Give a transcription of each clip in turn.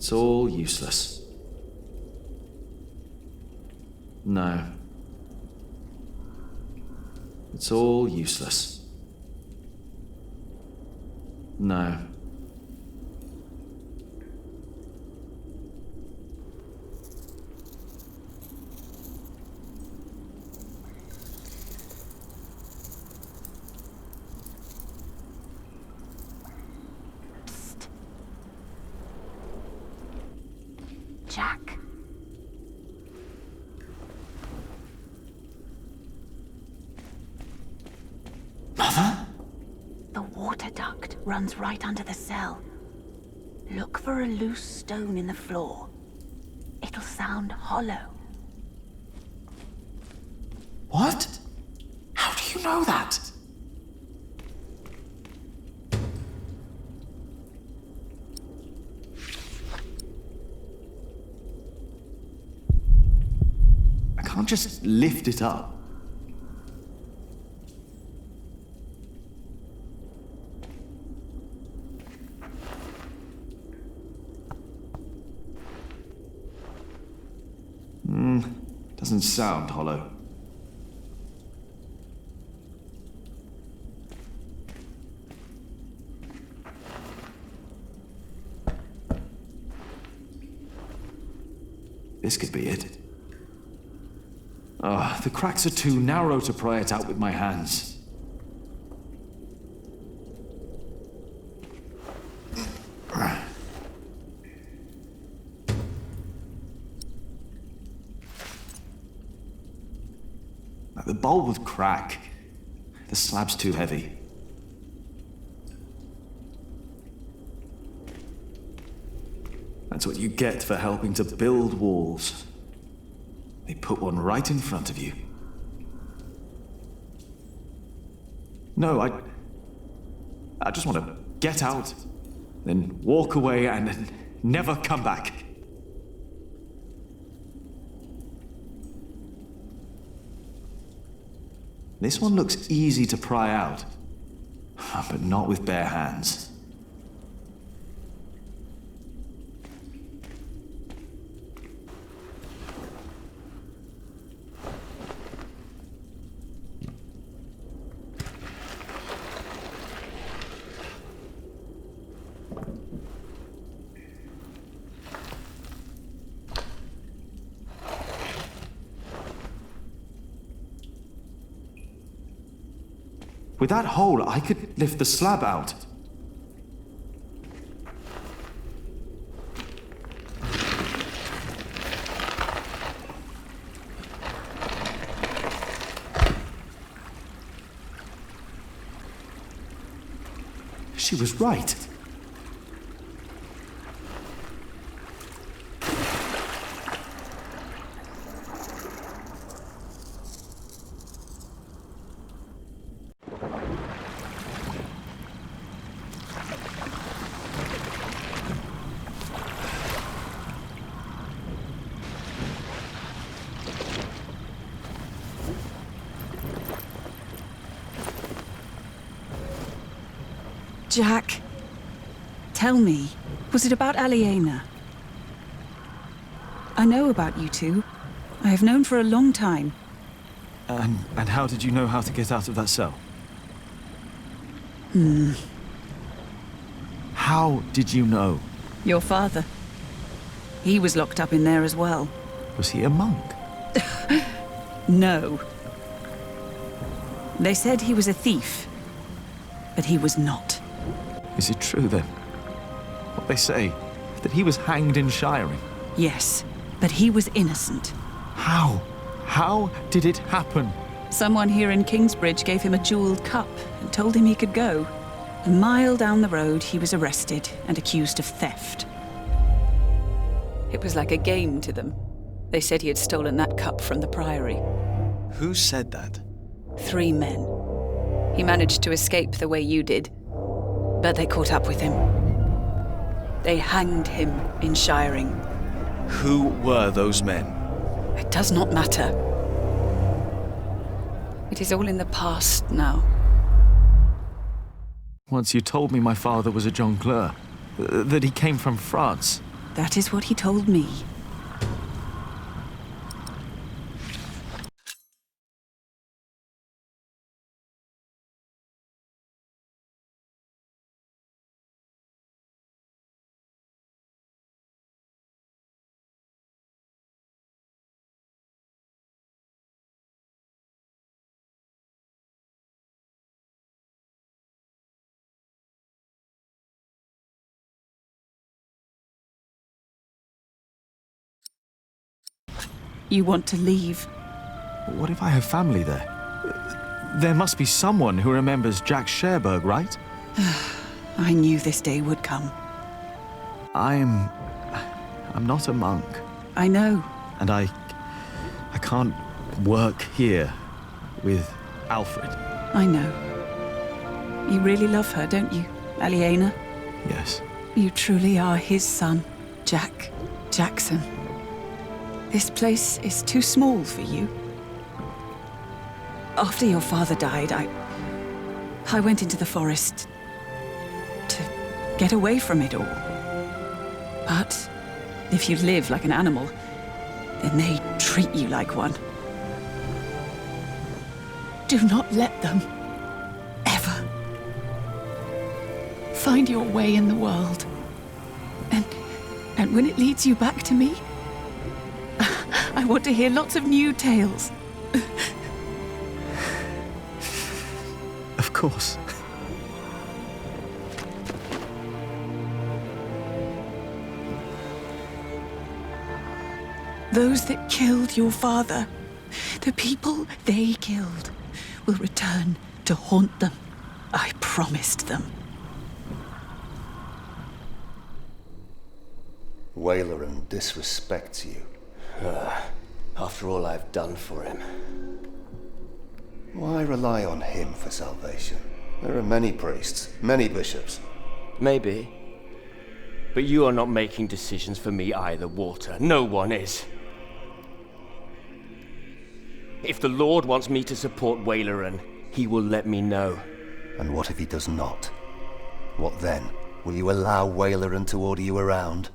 It's all useless. No. It's all useless. No. Jack. Mother? The water duct runs right under the cell. Look for a loose stone in the floor. It'll sound hollow. What? How do you know that? I can't just lift it up. Doesn't sound hollow. This could be it. Oh, the cracks are too narrow to pry it out with my hands. The bowl would crack. The slab's too heavy. That's what you get for helping to build walls. They put one right in front of you. No, I just want to get out, then walk away and never come back. This one looks easy to pry out, but not with bare hands. With that hole, I could lift the slab out. She was right. Jack, tell me, was it about Aliena? I know about you two. I have known for a long time. And how did you know how to get out of that cell? How did you know? Your father. He was locked up in there as well. Was he a monk? No. They said he was a thief, but he was not. Is it true then? What they say, that he was hanged in shiring? Yes, but he was innocent. How? How did it happen? Someone here in Kingsbridge gave him a jeweled cup and told him he could go. A mile down the road, he was arrested and accused of theft. It was like a game to them. They said he had stolen that cup from the priory. Who said that? 3 men. He managed to escape the way you did, but they caught up with him. They hanged him in shiring. Who were those men? It does not matter. It is all in the past now. Once you told me my father was a jongleur, that he came from France. That is what he told me. You want to leave? What if I have family there? There must be someone who remembers Jack Sherberg, right? I knew this day would come. I'm not a monk. I know. And I can't work here with Alfred. I know. You really love her, don't you, Aliena? Yes. You truly are his son, Jack Jackson. This place is too small for you. After your father died, I went into the forest to get away from it all. But if you live like an animal, then they treat you like one. Do not let them, ever, find your way in the world. And when it leads you back to me, I want to hear lots of new tales. Of course. Those that killed your father, the people they killed, will return to haunt them. I promised them. Wayleran disrespects you. After all I've done for him. Why rely on him for salvation? There are many priests, many bishops. Maybe. But you are not making decisions for me either, Walter. No one is. If the Lord wants me to support Wayleran, he will let me know. And what if he does not? What then? Will you allow Wayleran to order you around?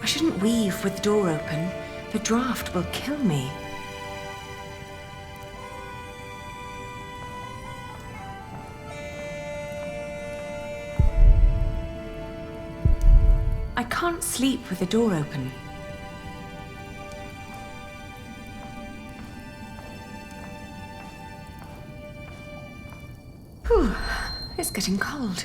I shouldn't weave with the door open. The draft will kill me. I can't sleep with the door open. Whew, it's getting cold.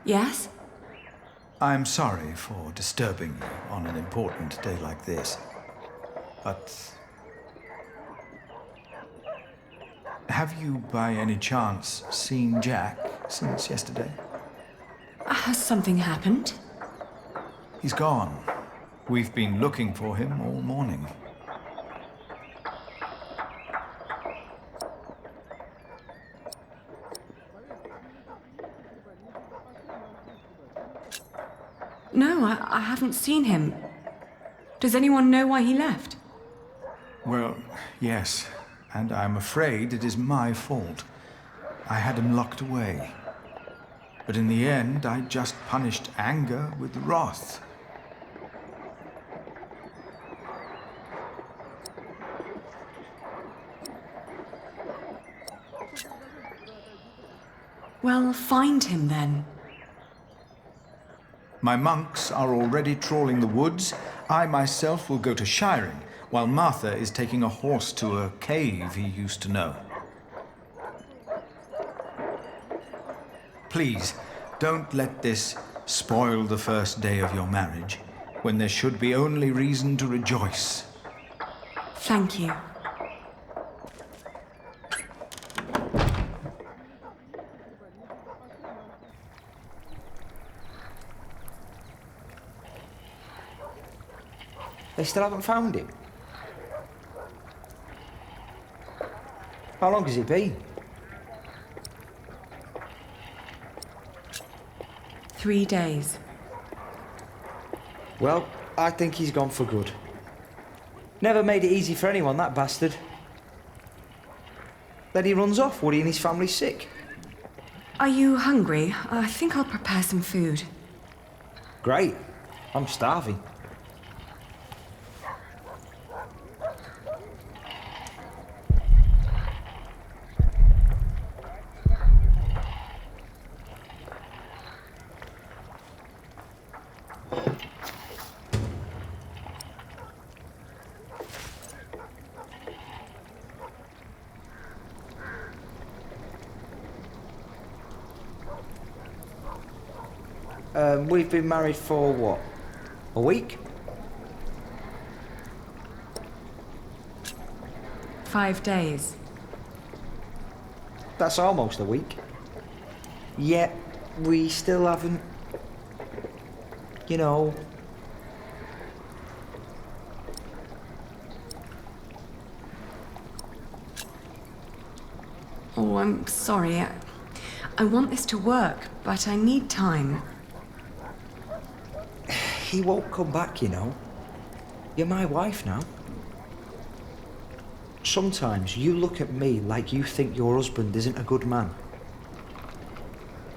Yes? I'm sorry for disturbing you on an important day like this, but have you by any chance seen Jack since yesterday? Has something happened? He's gone. We've been looking for him all morning. No, I haven't seen him. Does anyone know why he left? Well, yes, and I'm afraid it is my fault. I had him locked away. But in the end, I just punished anger with wrath. Well, find him then. My monks are already trawling the woods. I myself will go to shiring, while Martha is taking a horse to a cave he used to know. Please, don't let this spoil the first day of your marriage, when there should be only reason to rejoice. Thank you. They still haven't found him? How long has it been? 3 days. Well, I think he's gone for good. Never made it easy for anyone, that bastard. Then he runs off, Woody, and his family's sick. Are you hungry? I think I'll prepare some food. Great. I'm starving. We've been married for what? A week? 5 days. That's almost a week. Yet, we still haven't... You know... Oh, I'm sorry. I want this to work, but I need time. He won't come back, you know. You're my wife now. Sometimes you look at me like you think your husband isn't a good man.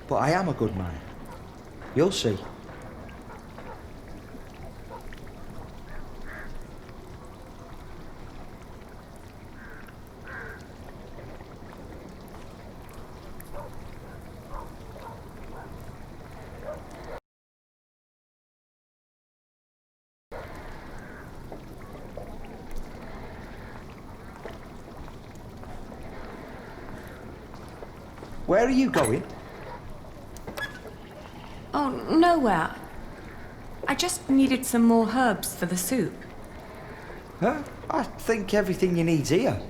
But I am a good man. You'll see. Where are you going? Oh, nowhere. I just needed some more herbs for the soup. Huh? I think everything you need's here.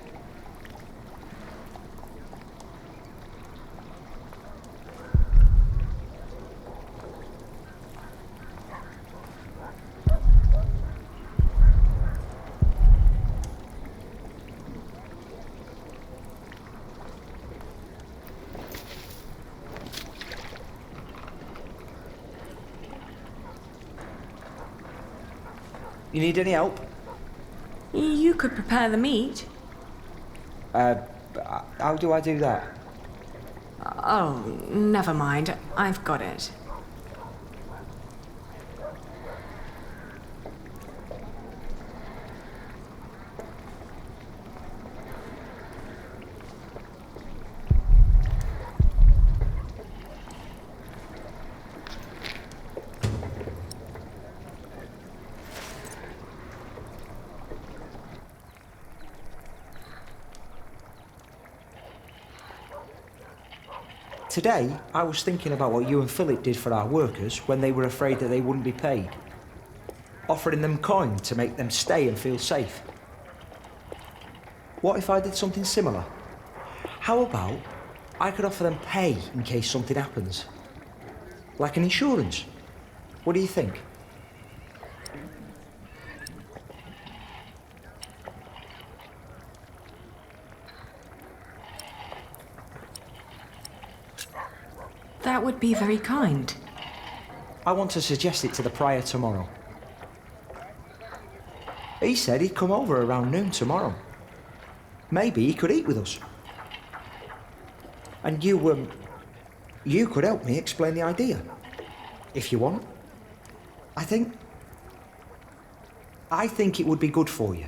You need any help? You could prepare the meat. How do I do that? Oh, never mind. I've got it. Today, I was thinking about what you and Philip did for our workers when they were afraid that they wouldn't be paid. Offering them coin to make them stay and feel safe. What if I did something similar? How about I could offer them pay in case something happens? Like an insurance. What do you think? That would be very kind. I want to suggest it to the prior tomorrow. He said he'd come over around noon tomorrow. Maybe he could eat with us. And you could help me explain the idea, if you want. I think it would be good for you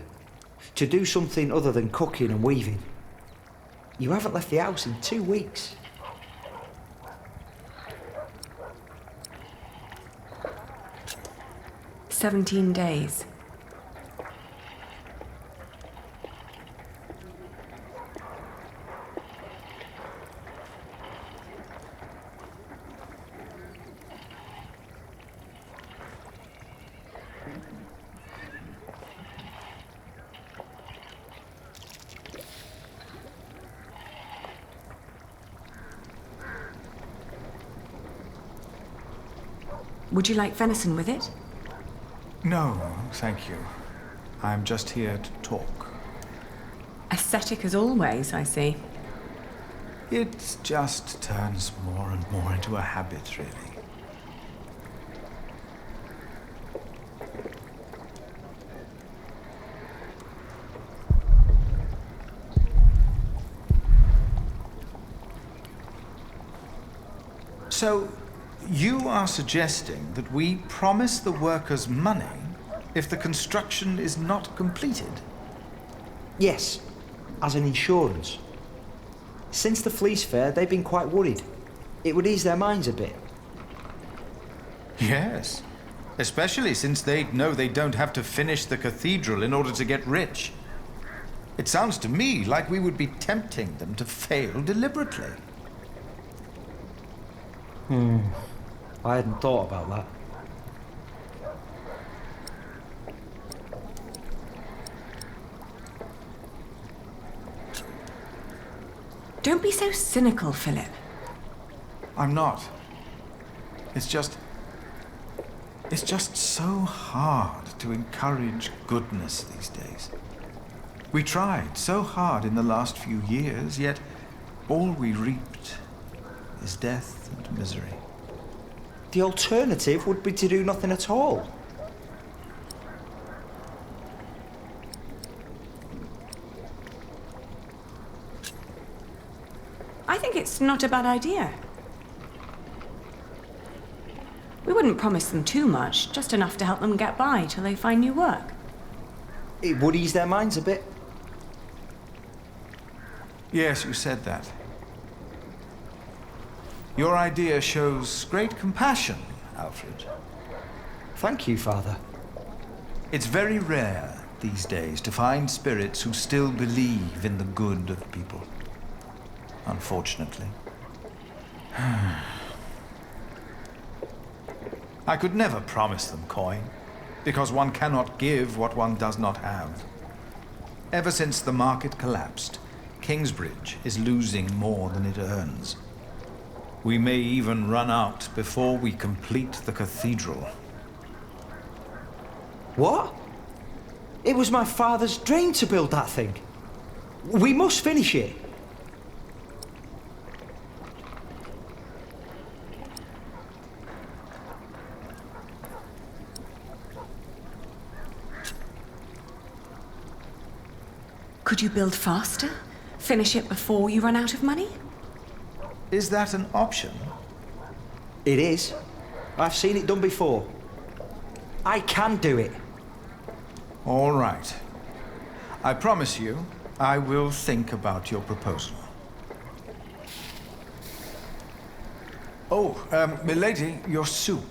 to do something other than cooking and weaving. You haven't left the house in 2 weeks. "17 days. Would you like venison with it? No, thank you. I'm just here to talk. Ascetic as always, I see. It just turns more and more into a habit, really. So, you are suggesting that we promise the workers money if the construction is not completed? Yes, as an insurance. Since the Fleece Fair, they've been quite worried. It would ease their minds a bit. Yes, especially since they'd know they don't have to finish the cathedral in order to get rich. It sounds to me like we would be tempting them to fail deliberately. I hadn't thought about that. Don't be so cynical, Philip. I'm not. It's just so hard to encourage goodness these days. We tried so hard in the last few years, yet all we reaped is death and misery. The alternative would be to do nothing at all. I think it's not a bad idea. We wouldn't promise them too much, just enough to help them get by till they find new work. It would ease their minds a bit. Yes, you said that. Your idea shows great compassion, Alfred. Thank you, Father. It's very rare these days to find spirits who still believe in the good of people. Unfortunately. I could never promise them coin, because one cannot give what one does not have. Ever since the market collapsed, Kingsbridge is losing more than it earns. We may even run out before we complete the cathedral. What? It was my father's dream to build that thing. We must finish it. Could you build faster? Finish it before you run out of money? Is that an option? It is. I've seen it done before. I can do it. All right. I promise you, I will think about your proposal. Oh, milady, your soup.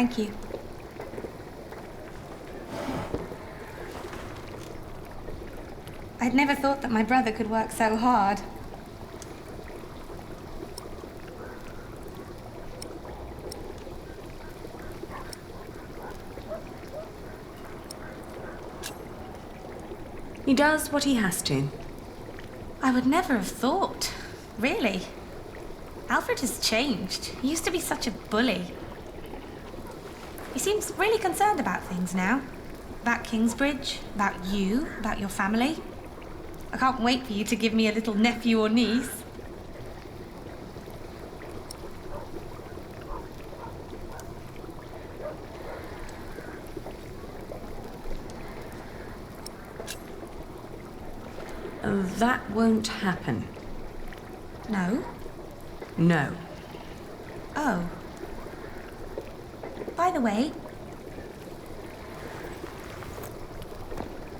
Thank you. I'd never thought that my brother could work so hard. He does what he has to. I would never have thought. Really. Alfred has changed. He used to be such a bully. He seems really concerned about things now. About Kingsbridge, about you, about your family. I can't wait for you to give me a little nephew or niece. That won't happen. No? No. Oh. By the way,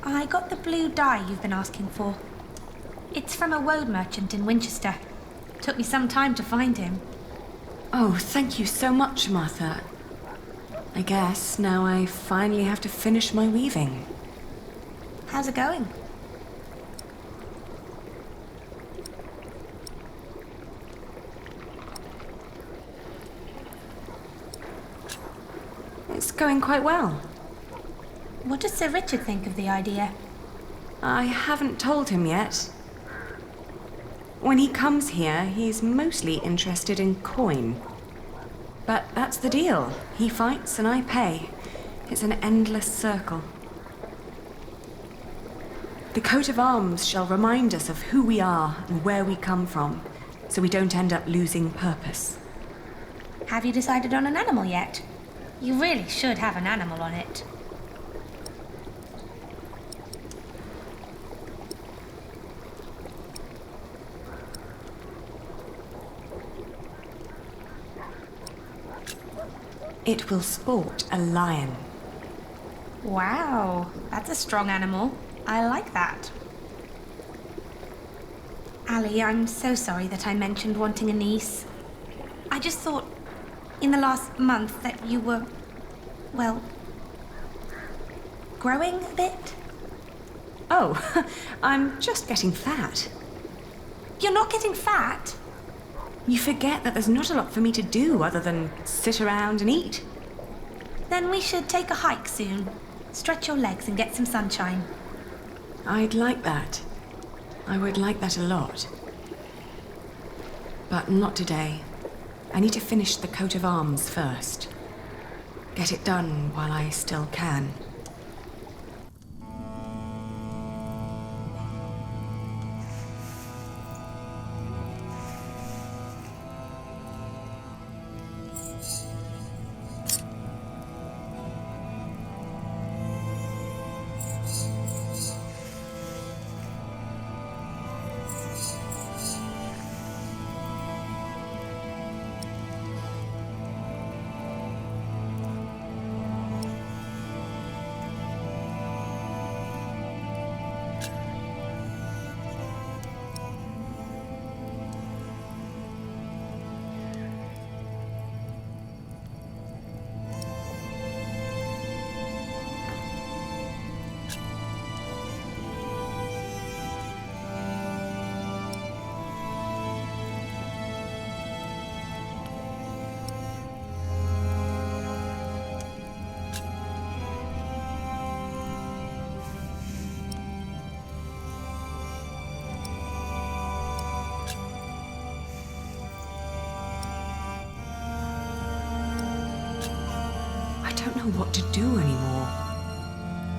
I got the blue dye you've been asking for. It's from a woad merchant in Winchester. Took me some time to find him. Oh, thank you so much, Martha. I guess now I finally have to finish my weaving. How's it going? It's going quite well. What does Sir Richard think of the idea? I haven't told him yet. When he comes here, he's mostly interested in coin. But that's the deal. He fights and I pay. It's an endless circle. The coat of arms shall remind us of who we are and where we come from, so we don't end up losing purpose. Have you decided on an animal yet? You really should have an animal on it. It will sport a lion. Wow, that's a strong animal. I like that. Ali, I'm so sorry that I mentioned wanting a niece. I just thought, in the last month, that you were, well, growing a bit. Oh, I'm just getting fat. You're not getting fat? You forget that there's not a lot for me to do other than sit around and eat. Then we should take a hike soon. Stretch your legs and get some sunshine. I'd like that. I would like that a lot. But not today. I need to finish the coat of arms first. Get it done while I still can. I don't know what to do anymore.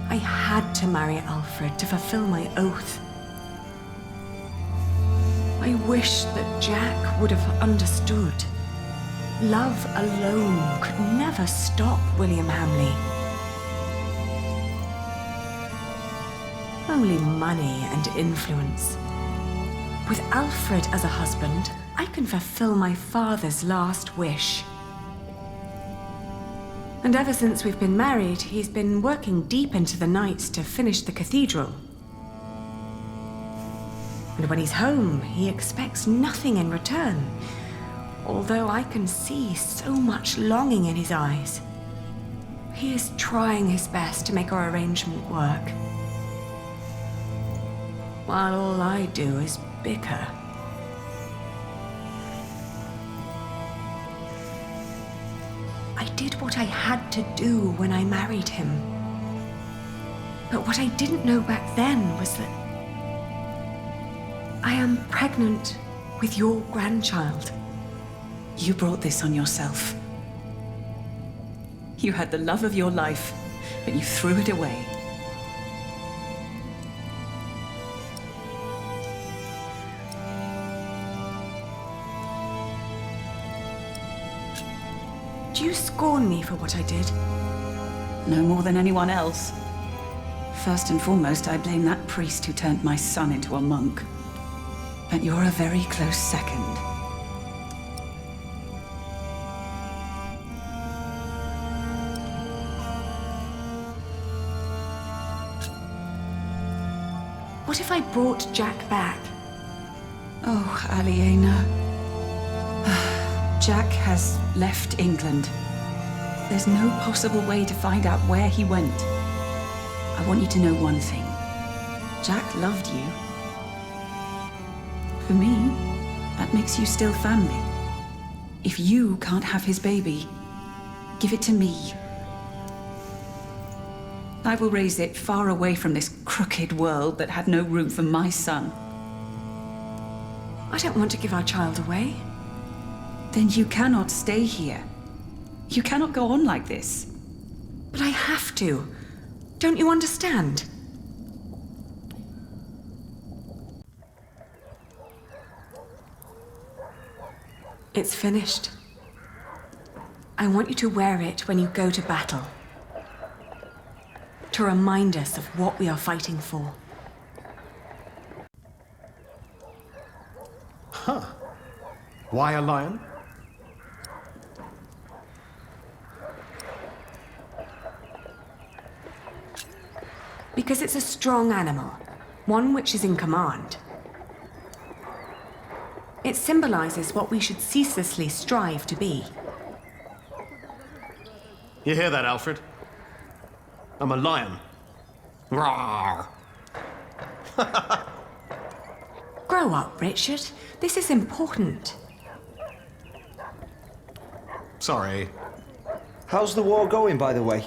I had to marry Alfred to fulfill my oath. I wish that Jack would have understood. Love alone could never stop William Hamley. Only money and influence. With Alfred as a husband, I can fulfill my father's last wish. And ever since we've been married, he's been working deep into the nights to finish the cathedral. And when he's home, he expects nothing in return, although I can see so much longing in his eyes. He is trying his best to make our arrangement work, while all I do is bicker. I did what I had to do when I married him. But what I didn't know back then was that I am pregnant with your grandchild. You brought this on yourself. You had the love of your life, but you threw it away. Do you scorn me for what I did? No more than anyone else. First and foremost, I blame that priest who turned my son into a monk. But you're a very close second. What if I brought Jack back? Oh, Aliena. Jack has left England. There's no possible way to find out where he went. I want you to know one thing. Jack loved you. For me, that makes you still family. If you can't have his baby, give it to me. I will raise it far away from this crooked world that had no room for my son. I don't want to give our child away. Then you cannot stay here. You cannot go on like this. But I have to. Don't you understand? It's finished. I want you to wear it when you go to battle. To remind us of what we are fighting for. Huh. Why a lion? Because it's a strong animal, one which is in command. It symbolizes what we should ceaselessly strive to be. You hear that, Alfred? I'm a lion. Rawr. Grow up, Richard. This is important. Sorry. How's the war going, by the way?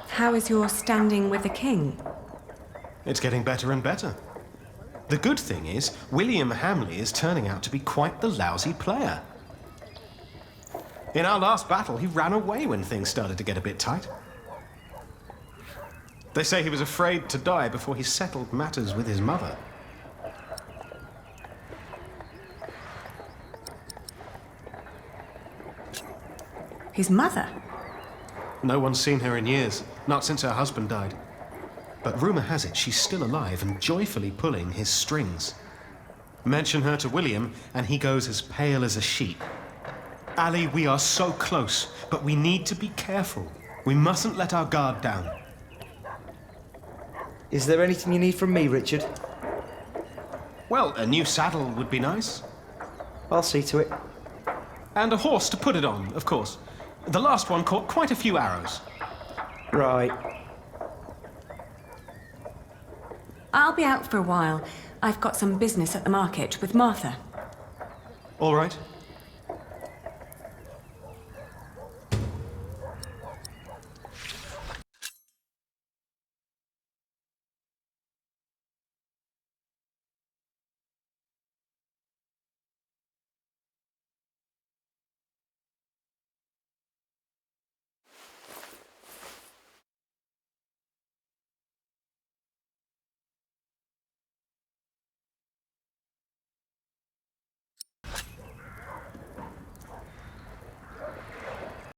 How is your standing with the king? It's getting better and better. The good thing is, William Hamley is turning out to be quite the lousy player. In our last battle, he ran away when things started to get a bit tight. They say he was afraid to die before he settled matters with his mother. His mother? No one's seen her in years, not since her husband died. But rumor has it she's still alive and joyfully pulling his strings. Mention her to William, and he goes as pale as a sheep. Ali, we are so close, but we need to be careful. We mustn't let our guard down. Is there anything you need from me, Richard? Well, a new saddle would be nice. I'll see to it. And a horse to put it on, of course. The last one caught quite a few arrows. Right. I'll be out for a while. I've got some business at the market with Martha. All right.